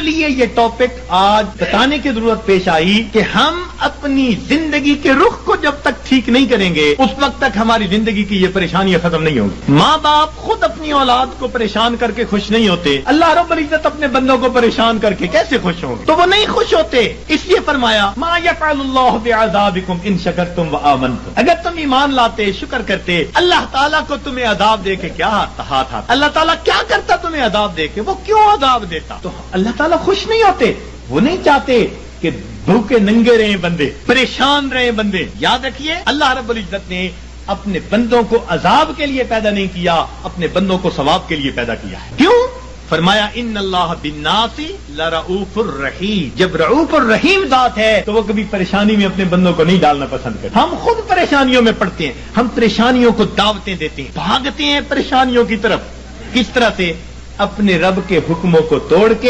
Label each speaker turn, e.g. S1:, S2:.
S1: لیے یہ ٹاپک آج بتانے کی ضرورت پیش آئی کہ ہم اپنی زندگی کے رخ کو جب تک ٹھیک نہیں کریں گے اس وقت تک ہماری زندگی کی یہ پریشانیاں ختم نہیں ہوں گی. ماں باپ خود اپنی اولاد کو پریشان کر کے خوش نہیں ہوتے, اللہ رب العزت اپنے بندوں کو پریشان کر کے کیسے خوش ہوں گے؟ تو وہ نہیں خوش ہوتے. اس لیے فرمایا ما یفعل اللہ بعذابکم ان شکرتم وآمنتم, اگر تم ایمان لاتے شکر کرتے اللہ تعالیٰ کو تمہیں عذاب دے کے کیا ہاتھ اللہ تعالیٰ کیا کرتا تمہیں عذاب دے کے؟ وہ کیوں عذاب دیتا؟ تو اللہ تعالیٰ خوش نہیں ہوتے, وہ نہیں چاہتے کہ بھوکے ننگے رہے بندے, پریشان رہے بندے. یاد رکھیے اللہ رب العزت نے اپنے بندوں کو عذاب کے لیے پیدا نہیں کیا, اپنے بندوں کو ثواب کے لیے پیدا کیا ہے. کیوں؟ فرمایا ان اللہ بالناس لرؤوف الرحیم. جب رؤوف الرحیم ذات ہے تو وہ کبھی پریشانی میں اپنے بندوں کو نہیں ڈالنا پسند کرتے. ہم خود پریشانیوں میں پڑتے ہیں, ہم پریشانیوں کو دعوتیں دیتے ہیں, بھاگتے ہیں پریشانیوں کی طرف. کس طرح سے؟ اپنے رب کے حکموں کو توڑ کے